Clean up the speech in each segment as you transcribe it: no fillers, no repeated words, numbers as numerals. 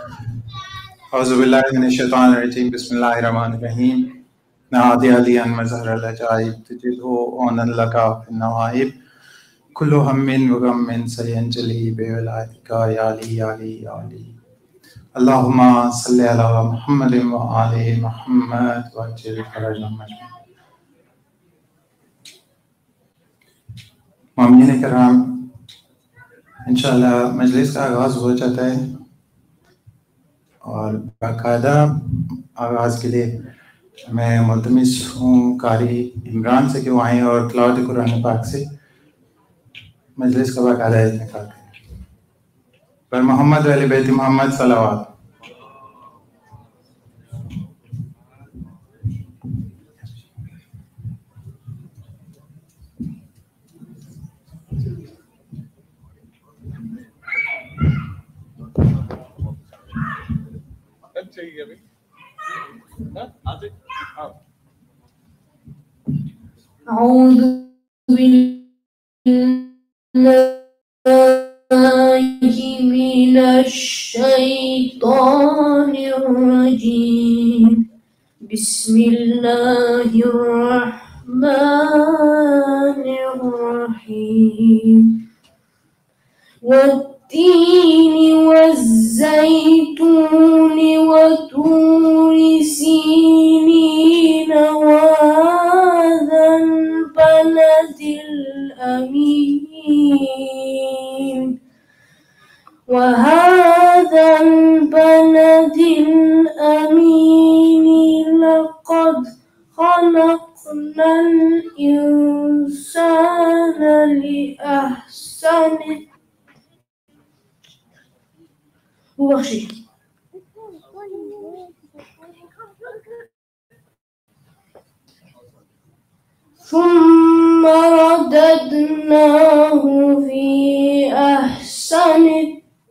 Auzubillahi minash-shaytanir-rajeem. Bismillahir-rahmanir-rahim. Nahadi aliyan mazhar al-ajaib tujidhu onan laka fin-nawaib. Kullu hammin wa ghammin sayanjali bi-wilayatika ya Ali ya Ali ya Ali. Allahumma salli ala Muhammadin wa ali Muhammad wa ajil farajahum ajmain. Mamun कराम इंशाअल्लाह मजलिस का आगाज़ हो जाता है और बाकायदा आगाज़ के लिए मैं मुल्तमिस हूँ कारी इमरान से कि वो आएँ और तिलावत कुरान पाक से मजलिस का बाकायदा इनेकाद करें। पर मोहम्मद वाले बैत मोहम्मद सलावत। أعوذ بالله من الشيطان الرجيم بسم الله الرحمن الرحيم والتين والزيتون وطور سينين وهذا البلد الأمين لقد خلقنا الإنسان لأحسن ثم رددناه في أحسن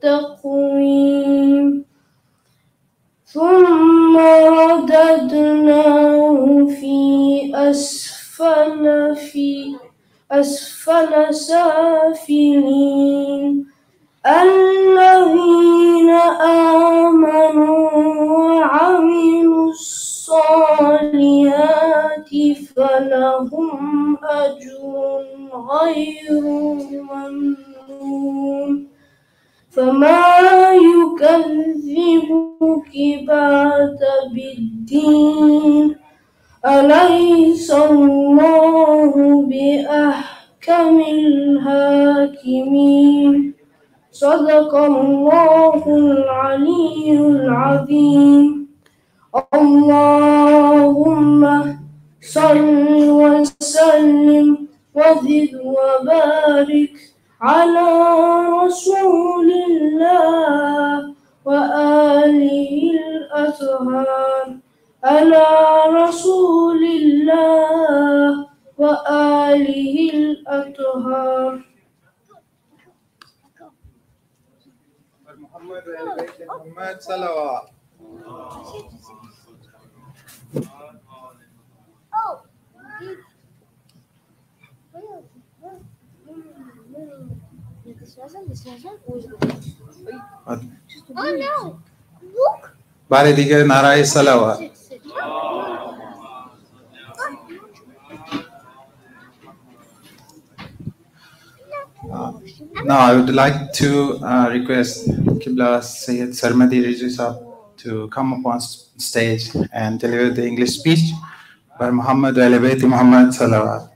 التقويم ثم رددناه في أسفل سافلين الذين آمنوا وعملوا الصالحات فلهم أجر غير ممنون فما يكذبك بعد بالدين أليس الله بأحكم الحاكمين صدق الله العلي العظيم اللهم صل وسلم وزد وبارك على رسول الله وآله الأطهار على رسول الله وآله الأطهار محمد صلوات. बारे दिगर नाराय सलावत. Now I would like to request Qibla Syed Sarmadi Rizvi to come up on stage and deliver the English speech by Muhammad Ahl Bayt Muhammad Salawat.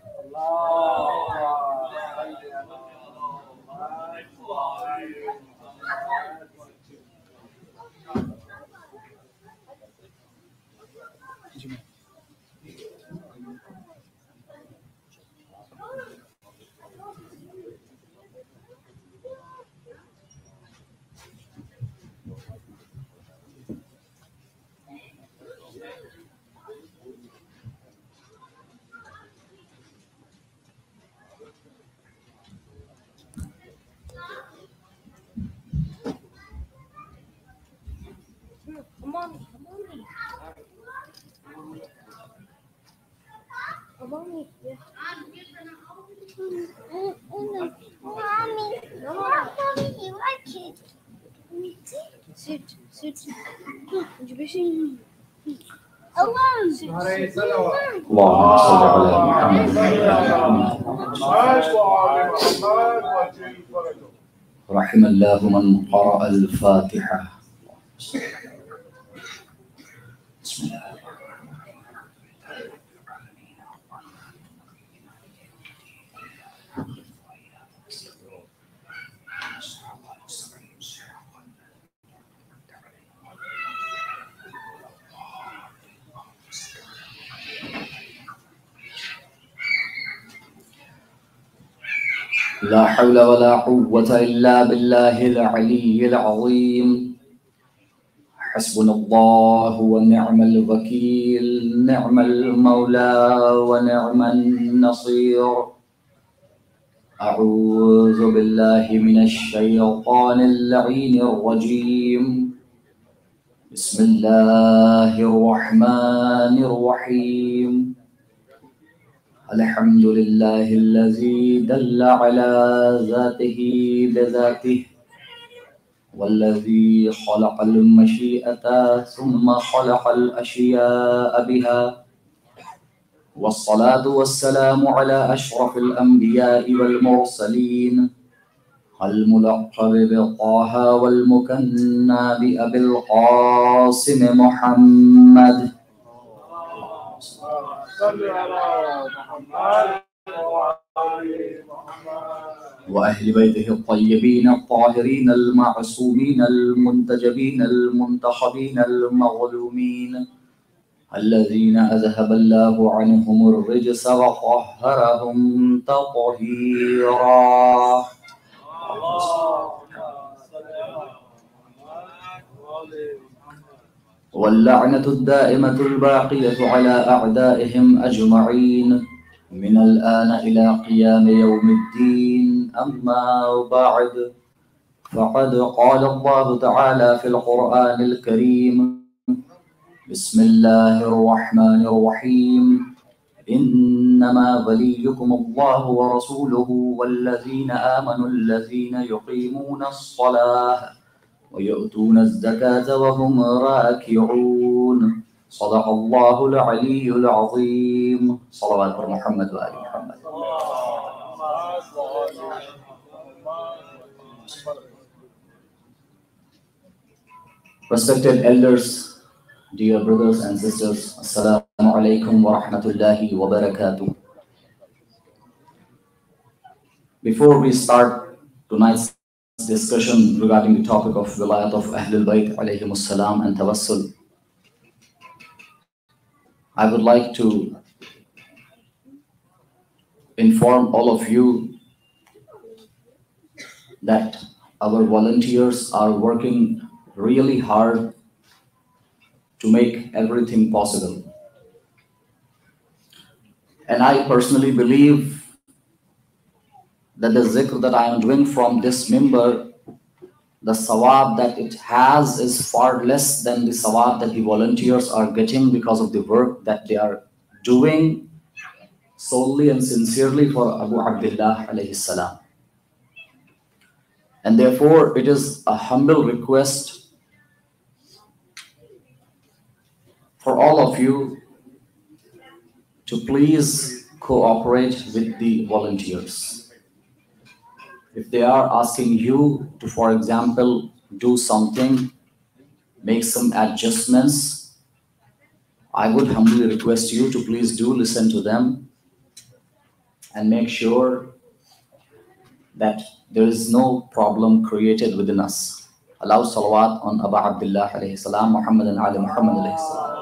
اللهم صل على محمد رحم الله من قرأ الفاتحة. بسم الله. لا حول ولا قوة إلا بالله العلي العظيم. حسبنا الله ونعم الوكيل، نعم المولى ونعم النصير. أعوذ بالله من الشيطان اللعين الرجيم. بسم الله الرحمن الرحيم. الحمد لله الذي دل على ذاته بذاته، والذي خلق المشيئة ثم خلق الأشياء بها. والصلاة والسلام على أشرف الأنبياء والمرسلين، الملقب بطه والمكنى بأبي القاسم محمد. وأهل بيته الطيبين الطاهرين المعصومين المنتجبين المنتخبين المظلومين، الذين أذهب الله عنهم الرجس وطهرهم تطهيرا. واللعنة الدائمة الباقية على أعدائهم أجمعين من الآن إلى قيام يوم الدين. أما بعد، فقد قال الله تعالى في القرآن الكريم: بسم الله الرحمن الرحيم. إنما وليكم الله ورسوله والذين آمنوا الذين يقيمون الصلاة ويؤتون الزكاة وهم راكعون. صدق الله العلي العظيم. صلوات محمد وآل محمد. Respected elders, dear brothers and sisters, Assalamu alaikum wa rahmatullahi wa barakatuh. Before we start tonight's discussion regarding the topic of Wilayat of Ahlul Bayt alayhimus salam and Tawassul, I would like to inform all of you that our volunteers are working really hard to make everything possible. And I personally believe that the zikr that I am doing from this mimbar, the sawab that it has is far less than the sawab that the volunteers are getting because of the work that they are doing solely and sincerely for Abu Abdullah alayhi salam. And therefore, it is a humble request for all of you to please cooperate with the volunteers. If they are asking you to, for example, do something, make some adjustments, I would humbly request you to please do listen to them and make sure that there is no problem created within us. Allow salawat on Abu Abdullah alayhi salam, Muhammad and Ali Muhammad alayhi salam.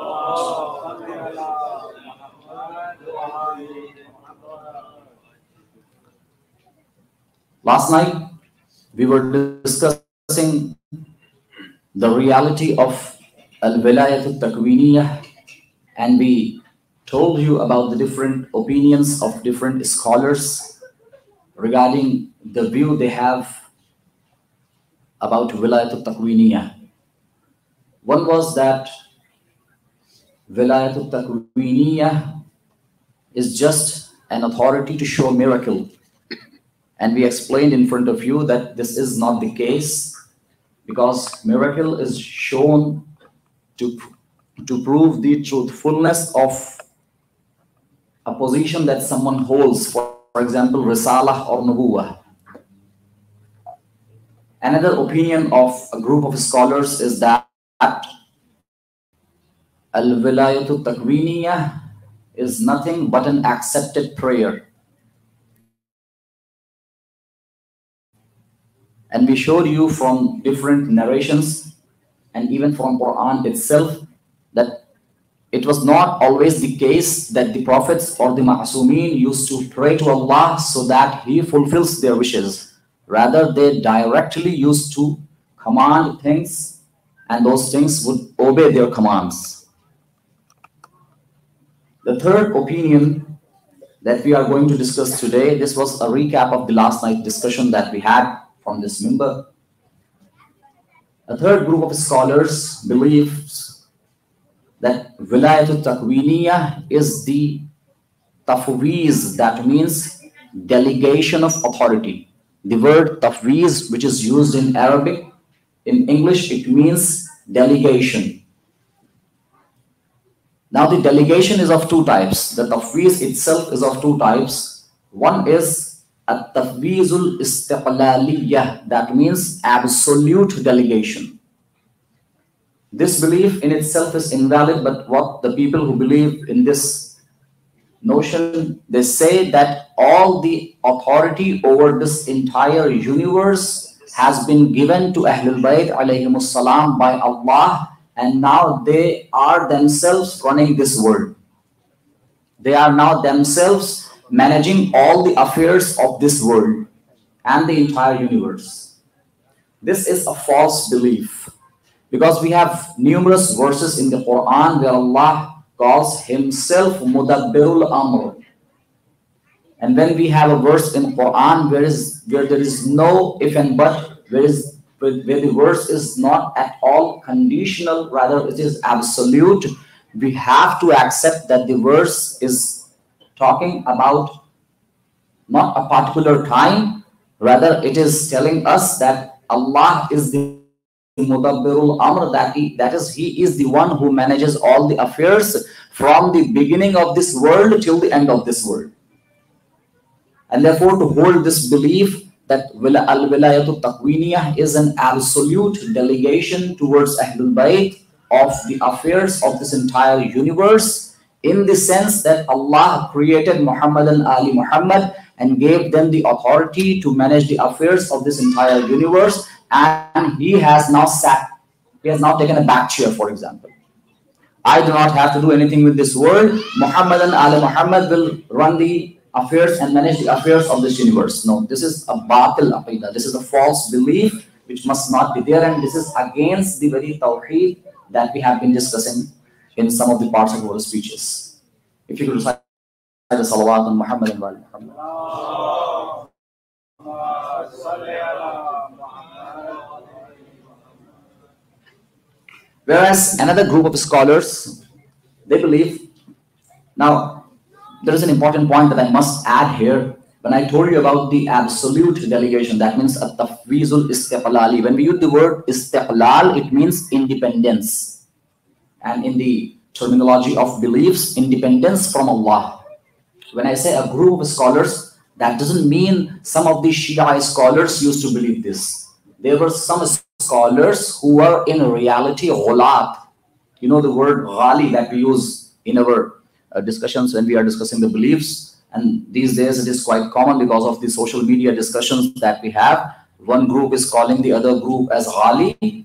Last night, we were discussing the reality of al-wilayat al-takwiniyah, and we told you about the different opinions of different scholars regarding the view they have about wilayat al-takwiniyah. One was that wilayat al-takwiniyah is just an authority to show miracle. And we explained in front of you that this is not the case. because miracle is shown to prove the truthfulness of a position that someone holds, for example, risalah or nubuwah. Another opinion of a group of scholars is that al-wilayatul takwiniyah is nothing but an accepted prayer. And we showed you from different narrations and even from Quran itself that it was not always the case that the prophets or the ma'asumeen used to pray to Allah so that He fulfills their wishes. Rather, they directly used to command things, and those things would obey their commands. The third opinion that we are going to discuss today, this was a recap of the last night's discussion that we had from this member. A third group of scholars believes that wilayatul takwiniyah is the tafwiz, that means delegation of authority. The word tafwiz, which is used in Arabic, in English it means delegation. Now the delegation is of two types. The tafwiz itself is of two types. One is at-tafwizul istiqlaliyah, that means absolute delegation. This belief in itself is invalid, but what the people who believe in this notion, they say that all the authority over this entire universe has been given to Ahlul Bayt alayhimus salam by Allah, and now they are themselves running this world. They are now themselves managing all the affairs of this world and the entire universe. This is a false belief, because we have numerous verses in the Quran where Allah calls Himself Mudabbirul Amr. And when we have a verse in Quran where there is no if and but, where the verse is not at all conditional, rather it is absolute, we have to accept that the verse is talking about not a particular time, rather it is telling us that Allah is the Mudabbirul Amr, that is, He is the one who manages all the affairs from the beginning of this world till the end of this world. And therefore, to hold this belief that al-wilayatul takwiniyah is an absolute delegation towards Ahlul Bayt of the affairs of this entire universe, in the sense that Allah created Muhammad and Ali Muhammad and gave them the authority to manage the affairs of this entire universe, and He has now taken a back chair, for example. I do not have to do anything with this world. Muhammad and Ali Muhammad will run the affairs and manage the affairs of this universe. No, this is a batil aqidah. This is a false belief which must not be there, and this is against the very tawheed that we have been discussing in some of the parts of our speeches. If you could recite the salawat on Muhammad and Ali Muhammad. Whereas another group of scholars, they believe, now there is an important point that I must add here. When I told you about the absolute delegation, that means at-tafwizul istiqlali. When we use the word istiqlal, it means independence. And in the terminology of beliefs, independence from Allah. When I say a group of scholars, that doesn't mean some of the Shia scholars used to believe this. There were some scholars who were in reality ghulat. You know the word ghali that we use in our discussions when we are discussing the beliefs. And these days it is quite common because of the social media discussions that we have. One group is calling the other group as ghali,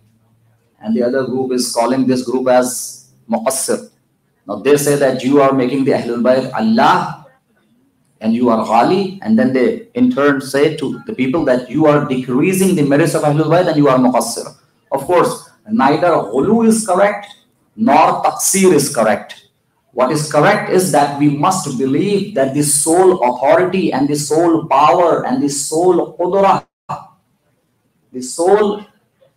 and the other group is calling this group as muqassir. Now they say that you are making the Ahlul Bayt Allah and you are ghali, and then they in turn say to the people that you are decreasing the merits of Ahlul Bayt and you are muqassir. Of course, neither ghulu is correct nor taqsir is correct. What is correct is that we must believe that the sole authority and the sole power and the sole qudra, the sole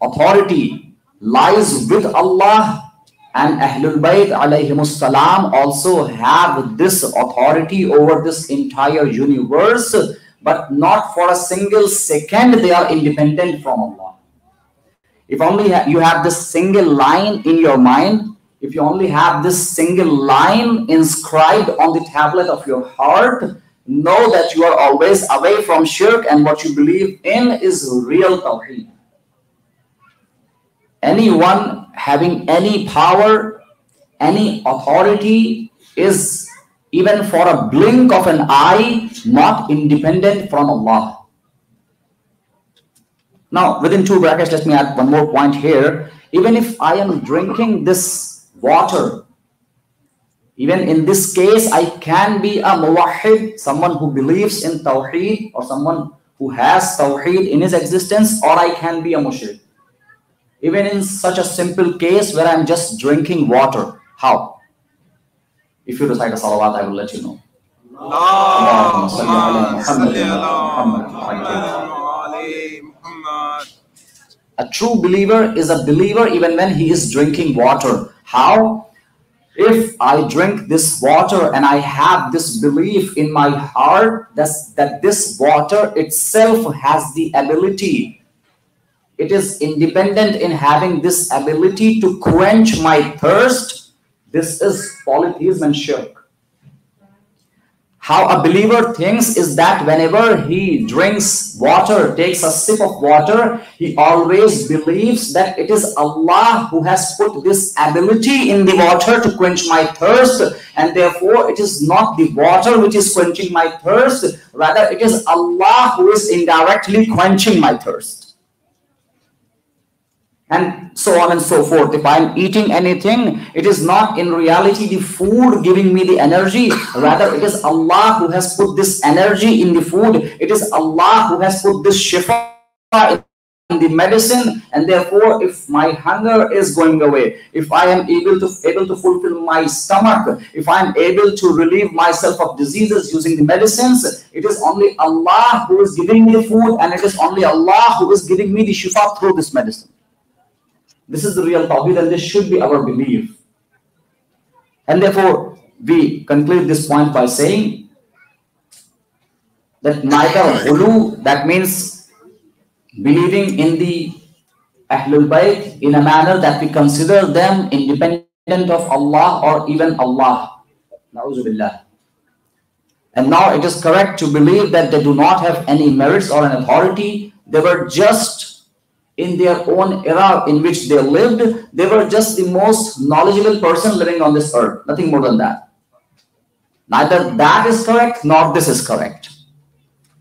authority lies with Allah, and Ahlul Bayt alayhimus salam also have this authority over this entire universe, but not for a single second they are independent from Allah. If only you have this single line in your mind, if you only have this single line inscribed on the tablet of your heart, know that you are always away from shirk, and what you believe in is real tawheed. Anyone having any power, any authority is, even for a blink of an eye, not independent from Allah. Now, within two brackets, let me add one more point here. Even if I am drinking this water, even in this case, I can be a muwahhid, someone who believes in tawheed, or someone who has tawheed in his existence, or I can be a mushrik. Even in such a simple case where I'm just drinking water. How? If you recite a salawat, I will let you know. A true believer is a believer even when he is drinking water. How? If I drink this water and I have this belief in my heart that this water itself has the ability, it is independent in having this ability to quench my thirst, this is polytheism and shirk. How a believer thinks is that whenever he drinks water, takes a sip of water, he always believes that it is Allah who has put this ability in the water to quench my thirst, and therefore it is not the water which is quenching my thirst, rather it is Allah who is indirectly quenching my thirst. And so on and so forth. If I'm eating anything, it is not in reality the food giving me the energy. Rather, it is Allah who has put this energy in the food. It is Allah who has put this shifa in the medicine. And therefore, if my hunger is going away, if I am able to fulfill my stomach, if I am able to relieve myself of diseases using the medicines, it is only Allah who is giving me the food, and it is only Allah who is giving me the shifa through this medicine. This is the real tawheed, and this should be our belief. And therefore, we conclude this point by saying that neither ghulu, that means believing in the Ahlul Bayt in a manner that we consider them independent of Allah or even Allah. Na'udhu billah. And now it is correct to believe that they do not have any merits or an authority. They were just, in their own era in which they lived, they were just the most knowledgeable person living on this earth. Nothing more than that. Neither that is correct, nor this is correct.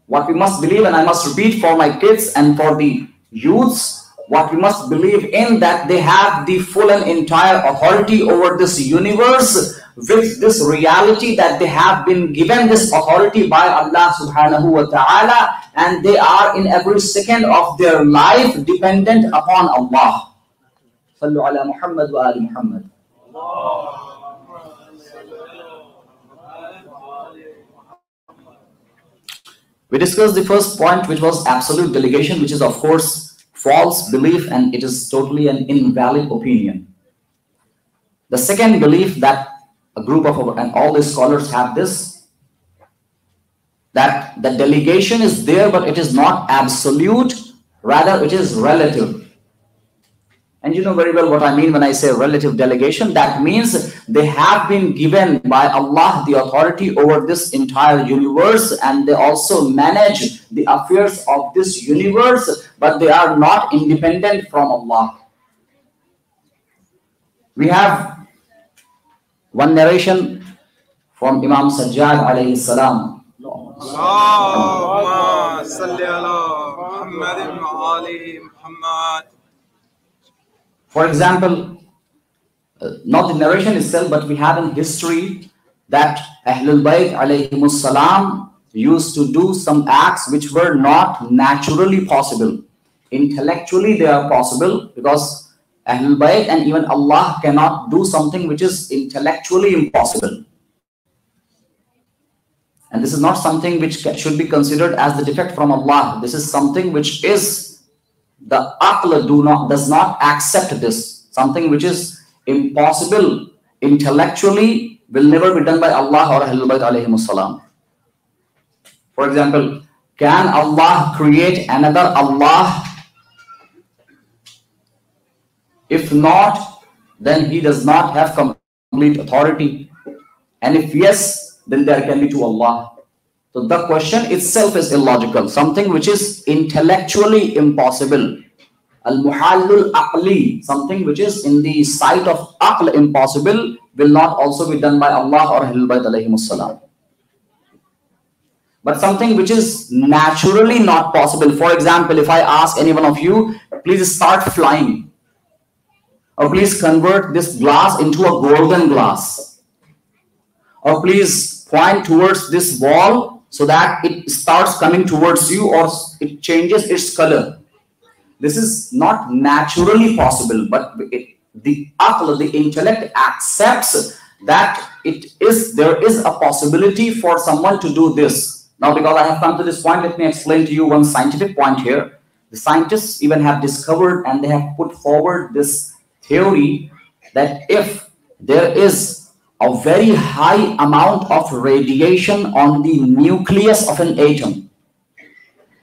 What we must believe, and I must repeat for my kids and for the youths, what we must believe in, that they have the full and entire authority over this universe, with this reality that they have been given this authority by Allah subhanahu wa ta'ala, and they are in every second of their life dependent upon Allah. Sallu ala Muhammad wa ali Muhammad. We discussed the first point, which was absolute delegation, which is of course false belief, and it is totally an invalid opinion. The second belief that a group of, and all the scholars have this, that the delegation is there, but it is not absolute, rather it is relative. And you know very well what I mean when I say relative delegation. That means they have been given by Allah the authority over this entire universe, and they also manage the affairs of this universe, but they are not independent from Allah. We have one narration from Imam Sajjad alayhi salam. For example, not the narration itself, but we have in history that Ahlul Bayt alayhimus salam used to do some acts which were not naturally possible. Intellectually they are possible, because Ahlul Bayt and even Allah cannot do something which is intellectually impossible. And this is not something which should be considered as the defect from Allah. This is something which is, the aql does not accept this. Something which is impossible intellectually will never be done by Allah or Ahlul Bayt alayhimus salam. For example, can Allah create another Allah? If not, then he does not have complete authority. And if yes, then there can be to Allah. So the question itself is illogical, something which is intellectually impossible. Al-muhallul aqli, something which is in the sight of aql impossible, will not also be done by Allah or Ahlul Bayt alayhimus salam. But something which is naturally not possible. For example, if I ask any one of you, please start flying, or please convert this glass into a golden glass, or please point towards this wall so that it starts coming towards you, or it changes its color. This is not naturally possible, but the aql, the intellect, accepts that there is a possibility for someone to do this. Now, because I have come to this point, let me explain to you one scientific point here. The scientists even have discovered, and they have put forward this theory, that if there is a very high amount of radiation on the nucleus of an atom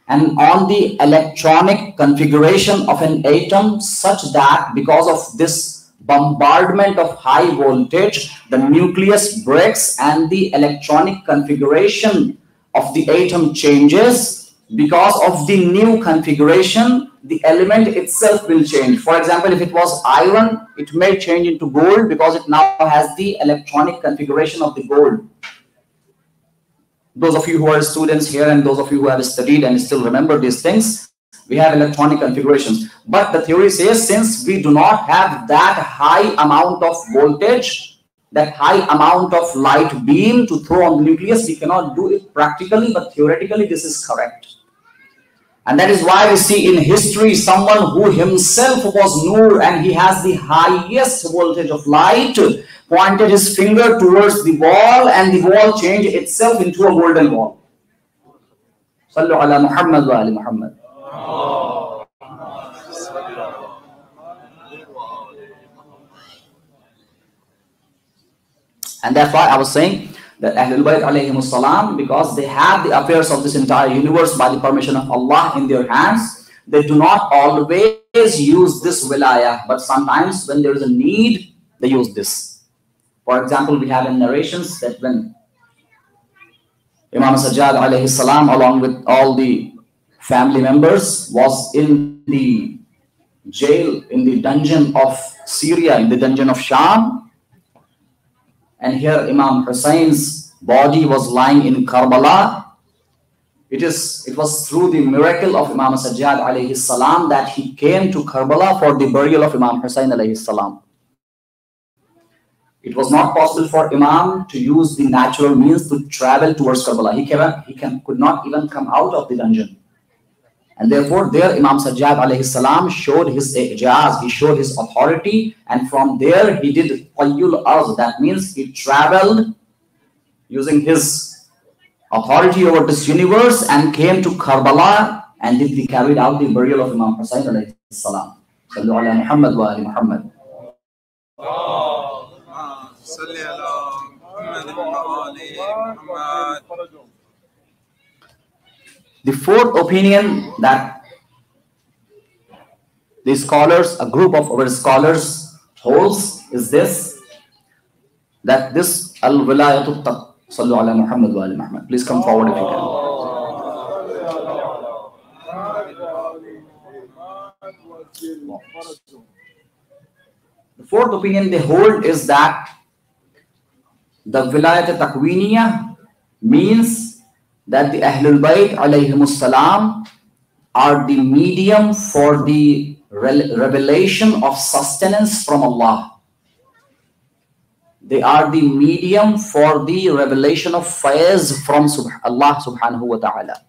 and on the electronic configuration of an atom, such that because of this bombardment of high voltage, the nucleus breaks and the electronic configuration of the atom changes. Because of the new configuration, the element itself will change. For example, if it was iron, it may change into gold because it now has the electronic configuration of the gold. Those of you who are students here and those of you who have studied and still remember these things, we have electronic configurations. But the theory says, since we do not have that high amount of voltage, that high amount of light beam to throw on the nucleus, we cannot do it practically, but theoretically this is correct. And that is why we see in history someone who himself was Noor, and he has the highest voltage of light, pointed his finger towards the wall, and the wall changed itself into a golden wall. Sallu ala Muhammad wa ali Muhammad. And that's why I was saying that Ahlul Bayt alayhimus salam, because they have the affairs of this entire universe by the permission of Allah in their hands, they do not always use this wilayah, but sometimes when there is a need, they use this. For example, we have in narrations that when Imam Sajjad alayhi salam, along with all the family members, was in the jail, in the dungeon of Syria, in the dungeon of Sham, and here Imam Hussein's body was lying in Karbala. It was through the miracle of Imam Sajjad alayhi salam that he came to Karbala for the burial of Imam Hussein alayhi salam. It was not possible for Imam to use the natural means to travel towards Karbala. He could not even come out of the dungeon. And therefore, there Imam Sajjad alayhi salam showed his ijaz, he showed his authority, and from there he did qayyul arz. That means he traveled using his authority over this universe and came to Karbala and he carried out the burial of Imam Hussein alayhi salam. Sallu ala Muhammad wa ali Muhammad. The fourth opinion that the scholars, a group of our scholars holds, is this, that this al-wilayatu sallu ala Muhammad wa ali Muhammad. Please come forward if you can. The fourth opinion they hold is that the wilayat takwiniya means that the Ahlul Bayt alayhimus salam are the medium for the revelation of sustenance from Allah. They are the medium for the revelation of faiz from Allah subhanahu wa ta'ala.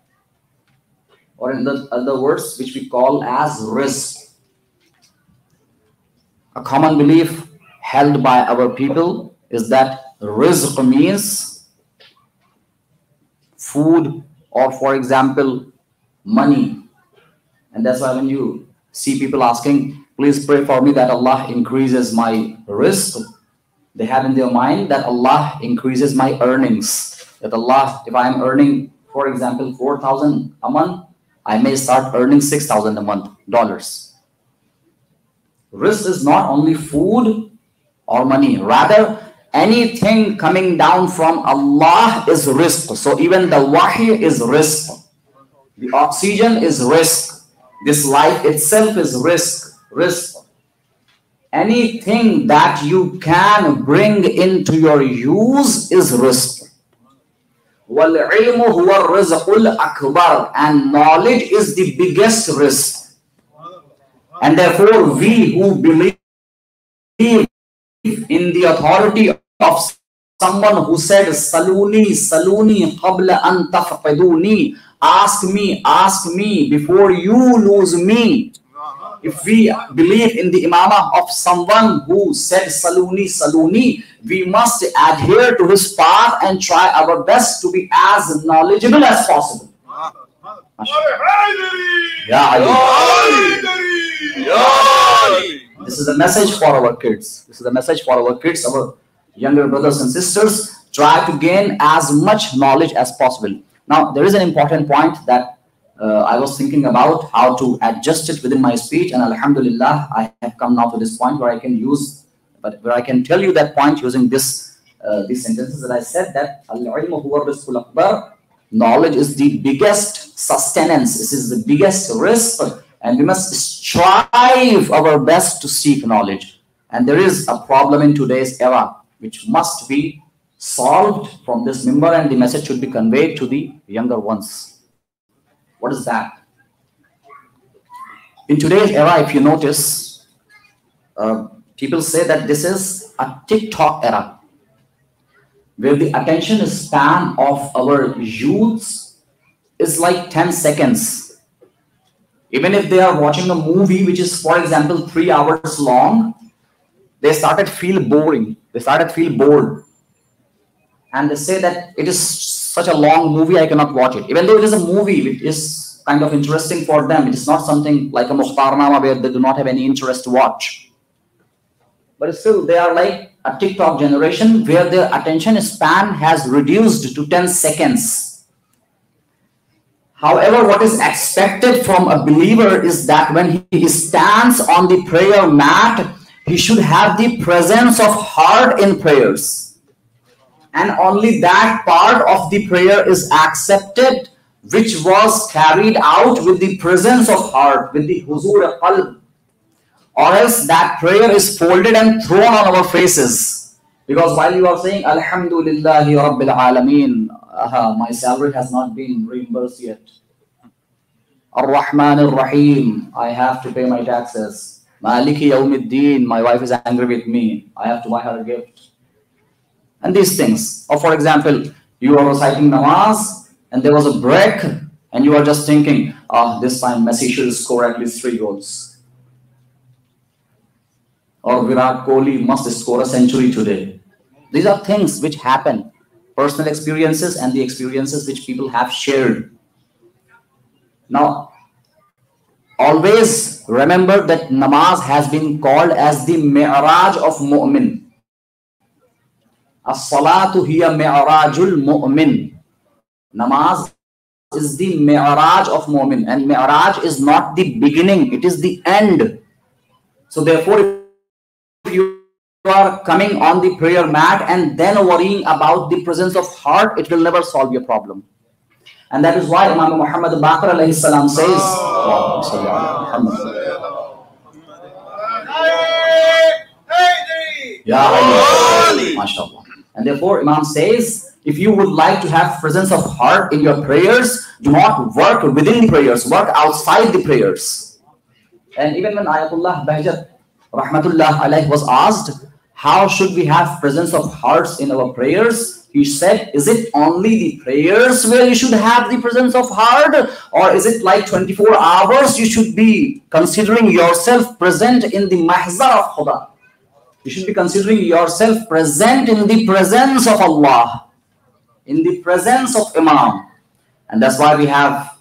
Or in other words, which we call as rizq. A common belief held by our people is that rizq means food, or for example, money. And that's why when you see people asking, please pray for me that Allah increases my rizq, they have in their mind that Allah increases my earnings. That Allah, if I am earning, for example, 4,000 a month, I may start earning 6,000 a month, dollars. Rizq is not only food or money. Rather, anything coming down from Allah is rizq. So even the wahy is rizq. The oxygen is rizq. This life itself is rizq. Rizq. Anything that you can bring into your use is rizq. وَالْعِلْمُ هُوَ الرِّزْقُ الْأَكْبَرُ. And knowledge is the biggest rizq. And therefore, we who believe in the authority of someone who said, Saluni, Saluni, qabla an tafqiduni. Ask me before you lose me. If we believe in the imamah of someone who said, Saluni, Saluni, we must adhere to his path and try our best to be as knowledgeable as possible. This is a message for our kids. This is a message for our kids, our younger brothers and sisters. Try to gain as much knowledge as possible. Now, there is an important point that I was thinking about how to adjust it within my speech, and Alhamdulillah, I have come now to this point where I can use, where I can tell you that point using these sentences that I said, that Al-ilmu huwa rizqul akbar. Knowledge is the biggest sustenance. This is the biggest risk, and we must strive our best to seek knowledge. And there is a problem in today's era which must be solved from this mimbar, and the message should be conveyed to the younger ones. What is that? In today's era, if you notice, people say that this is a TikTok era, where the attention span of our youths is like 10 seconds. Even if they are watching a movie which is, for example, 3 hours long, they started feel boring. They started feel bored. And they say that it is such a long movie, I cannot watch it. Even though it is a movie which is kind of interesting for them, it is not something like a Muharrum where they do not have any interest to watch. But still, they are like a TikTok generation where their attention span has reduced to 10 seconds. However, what is expected from a believer is that when he stands on the prayer mat, he should have the presence of heart in prayers. And only that part of the prayer is accepted which was carried out with the presence of heart, with the huzur qalb. Or else that prayer is folded and thrown on our faces. Because while you are saying, Alhamdulillahi Rabbil Alameen, my salary has not been reimbursed yet. Ar-Rahman Ar-Rahim, I have to pay my taxes. Maliki Yawmiddin, my wife is angry with me, I have to buy her a gift. And these things. Or for example, you are reciting namaz and there was a break and you are just thinking, this time Messi should score at least 3 goals. Or Virat Kohli must score a century today. These are things which happen. Personal experiences and the experiences which people have shared. Now, always remember that namaz has been called as the mi'raj of mu'min. As-salatu hiya mi'rajul mu'min. Namaz is the mi'raj of mu'min, and mi'raj is not the beginning, it is the end. So therefore, if you are coming on the prayer mat and then worrying about the presence of heart, it will never solve your problem. And that is why Imam Muhammad Baqir alayhi salam says, MashaAllah. And therefore, Imam says, if you would like to have presence of heart in your prayers, do not work within the prayers, work outside the prayers. And even when Ayatullah Bahjat Rahmatullah alayhi was asked, how should we have presence of hearts in our prayers? He said, is it only the prayers where you should have the presence of heart? Or is it like 24 hours you should be considering yourself present in the mahzar of Khuda? You should be considering yourself present in the presence of Allah, in the presence of Imam. And that's why we have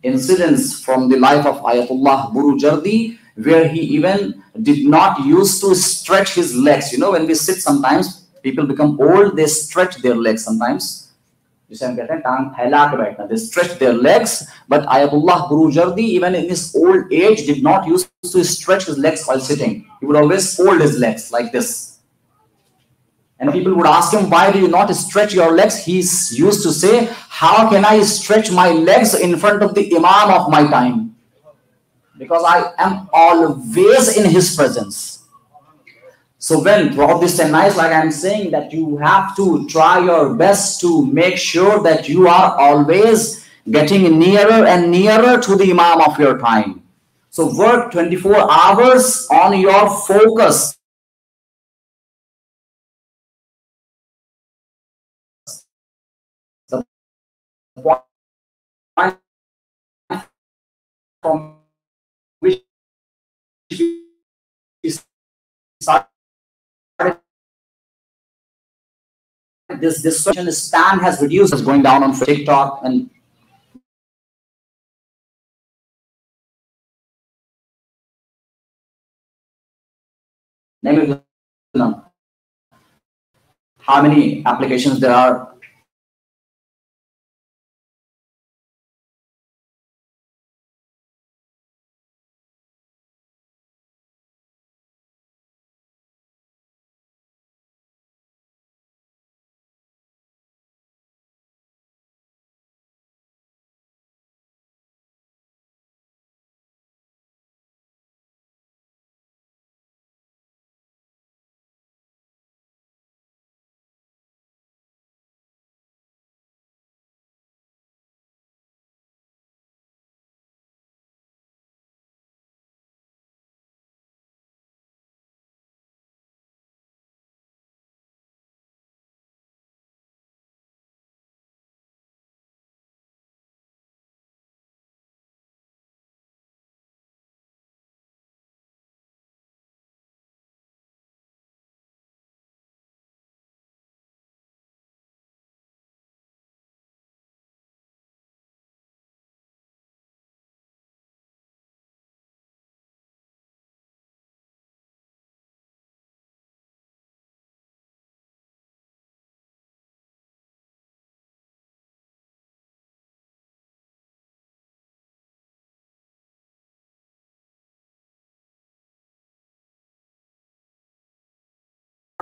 incidents from the life of Ayatullah Burujardi, where he even did not used to stretch his legs. You know, when we sit sometimes, people become old, they stretch their legs sometimes. जिसे हम कहते हैं टांग फैला के बैठना. They stretched their legs, but Ayatullah Guru Jardi, even in his old age, did not use to stretch his legs while sitting. He would always fold his legs like this. And people would ask him, why do you not stretch your legs? He used to say, how can I stretch my legs in front of the Imam of my time? Because I am always in his presence. So when throughout this 10 nights, like I'm saying, that you have to try your best to make sure that you are always getting nearer and nearer to the Imam of your time. So work 24 hours on your focus. The point from which we started this social stand has reduced, is going down on TikTok and how many applications there are.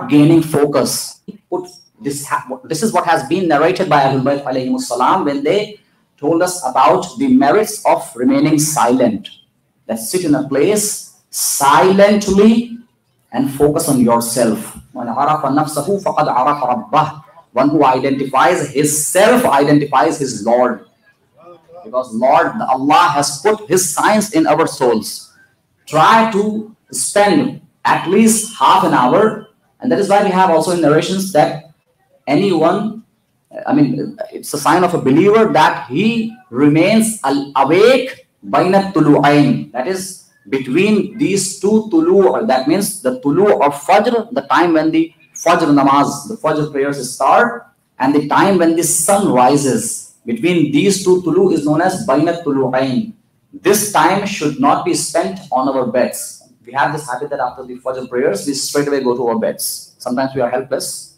Gaining focus. This is what has been narrated by Ahlul Bayt alayhimus salam when they told us about the merits of remaining silent. That sit in a place silently and focus on yourself. One who identifies his self identifies his Lord. Because Lord, Allah has put his signs in our souls. Try to spend at least half an hour. And that is why we have also in narrations that anyone, it's a sign of a believer that he remains awake baina tulu'ain. That is between these two tulu'. That means the tulu' of Fajr, the time when the Fajr namaz, the Fajr prayers start, and the time when the sun rises. Between these two tulu' is known as baina tulu'ain. This time should not be spent on our beds. We have this habit that after the Fajr prayers, we straight away go to our beds. Sometimes we are helpless.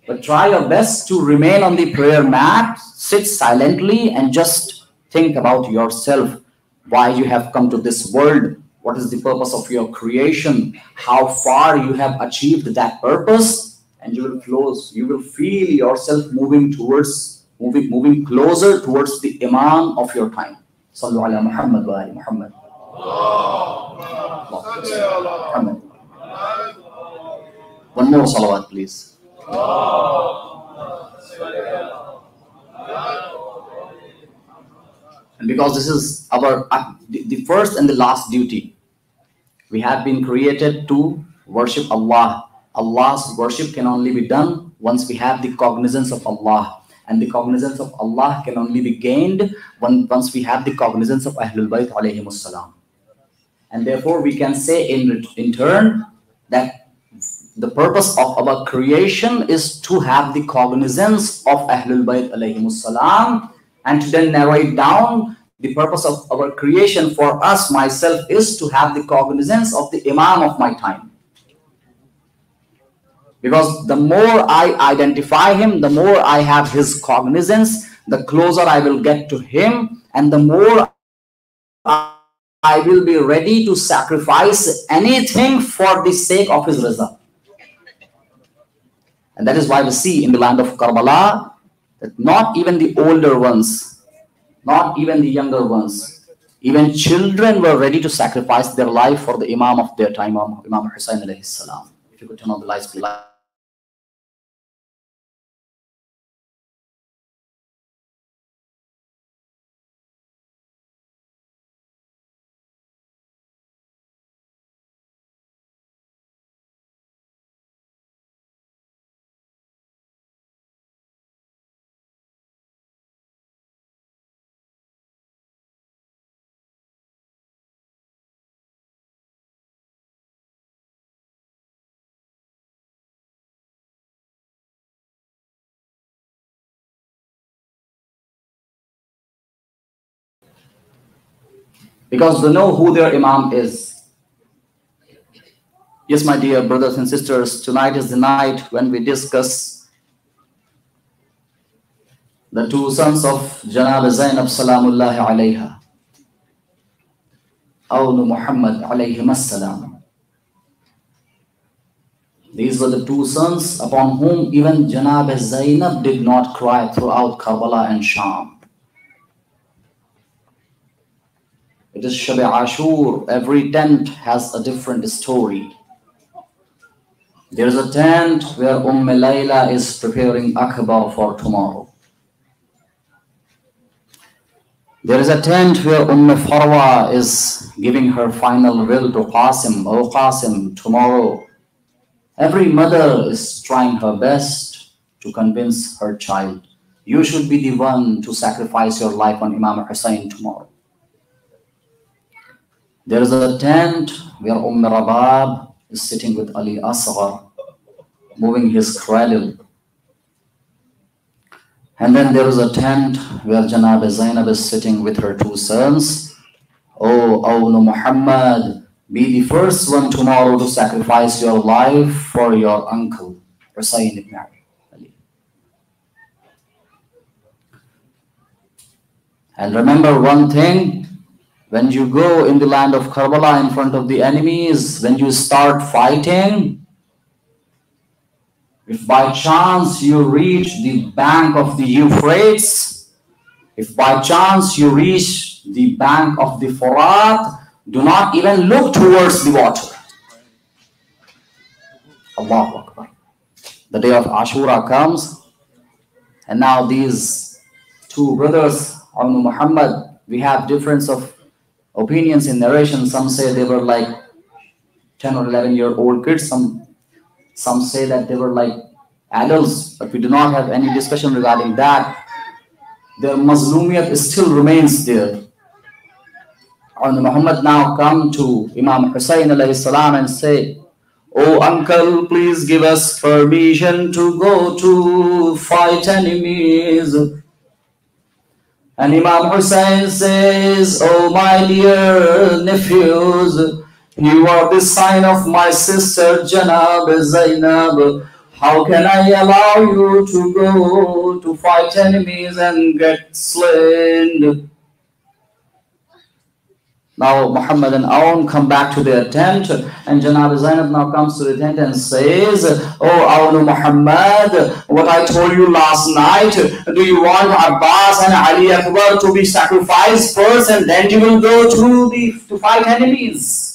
But try your best to remain on the prayer mat, sit silently and just think about yourself. Why you have come to this world. What is the purpose of your creation? How far you have achieved that purpose. And you will feel yourself moving closer towards the Imam of your time. Sallu ala Muhammad wa ali Muhammad. One more salawat, please. And because this is our the first and the last duty, we have been created to worship Allah. Allah's worship can only be done once we have the cognizance of Allah. And the cognizance of Allah can only be gained once we have the cognizance of Ahlul Bayt alayhimus salam. And therefore we can say in turn that the purpose of our creation is to have the cognizance of Ahlul Bayt alayhimus salam, and to then narrow it down. The purpose of our creation for us, myself, is to have the cognizance of the Imam of my time. Because the more I identify him, the more I have his cognizance, the closer I will get to him, and the more I will be ready to sacrifice anything for the sake of his result. And that is why we see in the land of Karbala that not even the older ones, not even the younger ones, even children were ready to sacrifice their life for the Imam of their time, Imam Hussain alayhi salam. If you could turn on the lights, please. Because they know who their Imam is. Yes, my dear brothers and sisters, tonight is the night when we discuss the two sons of Janab Zainab Salamullahi alayha, Awnu Muhammad alayhim as-salam. These were the two sons upon whom even Janab Zainab did not cry throughout Karbala and Sham. It is Shab Ashur. Every tent has a different story. There is a tent where Layla is preparing Akbar for tomorrow. There is a tent where Farwa is giving her final will to Qasim. Oh Qasim, tomorrow. Every mother is trying her best to convince her child, you should be the one to sacrifice your life on Imam Hussain tomorrow. There is a tent where Rabab is sitting with Ali Asghar, moving his cradle. And then there is a tent where Janab Zainab is sitting with her two sons. Oh, Awnu Muhammad, be the first one tomorrow to sacrifice your life for your uncle, Hussain ibn Ali. And remember one thing, when you go in the land of Karbala in front of the enemies, when you start fighting, if by chance you reach the bank of the Euphrates, if by chance you reach the bank of the Furat, do not even look towards the water. Allahu Akbar. The day of Ashura comes, and now these two brothers, Awnu Muhammad, we have difference of opinions in narration. Some say they were like 10 or 11-year-old kids. Some say that they were like adults, but we do not have any discussion regarding that. Their Mazlumiyat still remains there. And Muhammad now come to Imam Hussain alayhi salam and say, oh uncle, please give us permission to go to fight enemies. And Imam Hussain says, oh my dear nephews, you are the sign of my sister Janab Zainab. How can I allow you to go to fight enemies and get slain? Now Muhammad and Awn come back to their tent, and Janab Zainab now comes to the tent and says, oh Awn Muhammad, what I told you last night, do you want Abbas and Ali Akbar to be sacrificed first and then you will go to fight enemies?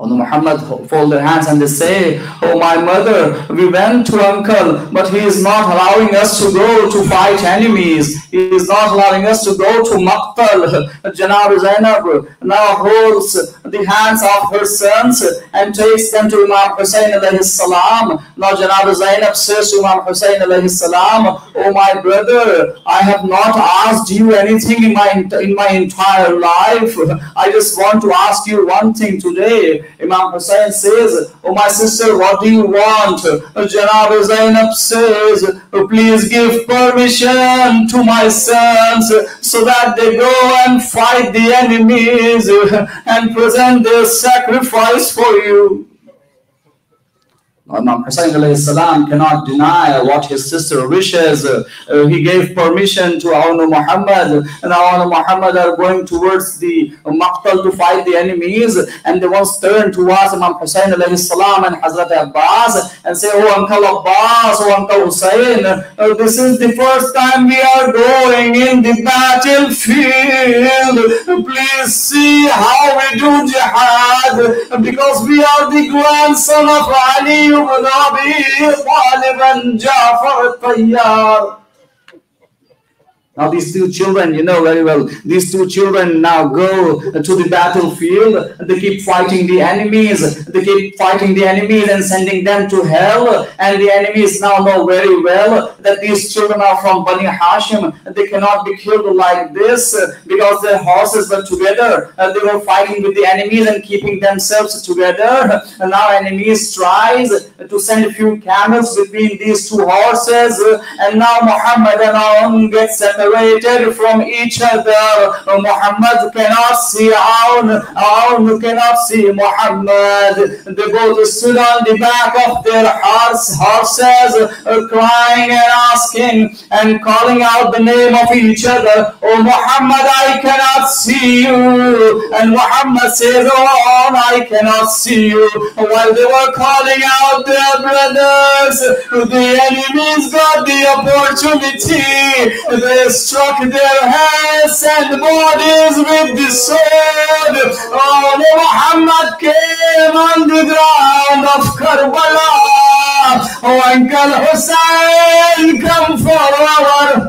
Muhammad fold their hands and they say, oh my mother, we went to uncle, but he is not allowing us to go to fight enemies. He is not allowing us to go to Maqtal. Janab Zainab now holds the hands of her sons and takes them to Imam Hussain alayhi salam. Now Janab Zainab says to Imam Hussain alayhi salam, oh my brother, I have not asked you anything in my entire life. I just want to ask you one thing today. Imam Hussain says, oh my sister, what do you want? Janab Zainab says, please give permission to my sons so that they go and fight the enemies and present their sacrifice for you. Imam Hussein alayhi salam cannot deny what his sister wishes. He gave permission to Aunu Muhammad, and Aunu Muhammad are going towards the Maqtal to fight the enemies, and they once turn towards Imam Hussein alayhi salam and Hazrat Abbas and say, "Oh Uncle Abbas, oh Uncle Hussein, this is the first time we are going in the battlefield. Please see how we do jihad, because we are the grandson of Ali ibn Abi Talib and Ja'far al-Tayyar." Now these two children, you know very well, these two children now go to the battlefield. They keep fighting the enemies. They keep fighting the enemies and sending them to hell. And the enemies now know very well that these children are from Bani Hashim. They cannot be killed like this because their horses were together. They were fighting with the enemies and keeping themselves together. And now enemies tries to send a few camels between these two horses. And now Muhammad and Aun get separated from each other. Muhammad cannot see Aun, Aun cannot see Muhammad. They both stood on the back of their horses, crying and asking and calling out the name of each other. "Oh Muhammad, I cannot see you." And Muhammad says, "Oh Aun, I cannot see you." While they were calling out their brothers, the enemies got the opportunity. They struck their heads and bodies with the sword. Oh, Muhammad came on the ground of Karbala. Oh, Uncle Hussein, come forward.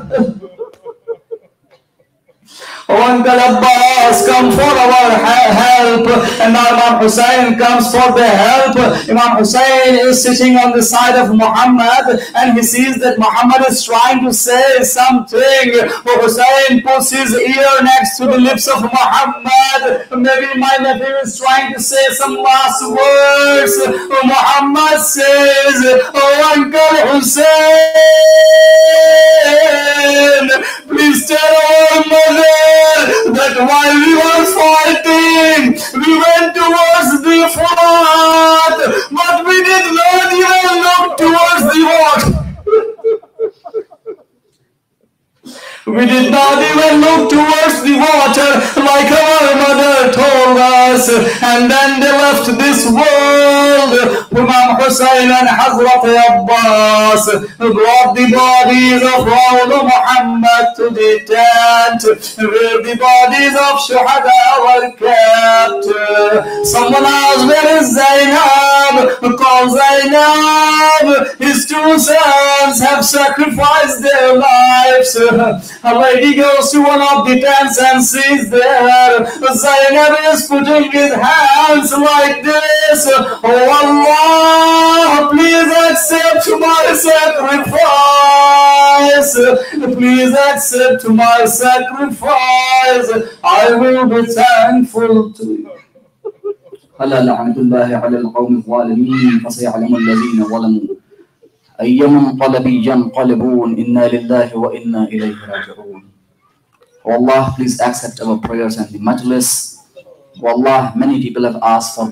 Oh, Uncle Abbas, come for our help. And now Imam Hussein comes for the help. Imam Hussein is sitting on the side of Muhammad, and he sees that Muhammad is trying to say something. Oh, Hussein puts his ear next to the lips of Muhammad. Maybe my nephew is trying to say some last words. Oh, Muhammad says, "Oh, Uncle Hussein, please tell our mother that while we were fighting, we went towards the front, but we did not even look towards the water. We did not even look towards the water like our mother told us." And then they left this world. Imam Hussein and Hazrat Abbas brought the bodies of Maulana Muhammad to the tent where the bodies of Shuhada were kept. Someone asked, "Where is Zainab?" Call Zainab. His two sons have sacrificed their lives. A lady goes to one of the tents and sees there Zainab is putting his hands like this. "Oh Allah, please accept my sacrifice. Please accept my sacrifice. I will be thankful to you." ألا لعنة الله على القوم الظالمين فسيعلم الذين ظلموا أي منقلب ينقلبون إنا لله وإنا إليه راجعون. Oh Allah, please accept our prayers and the majlis. Oh Allah, many people have asked for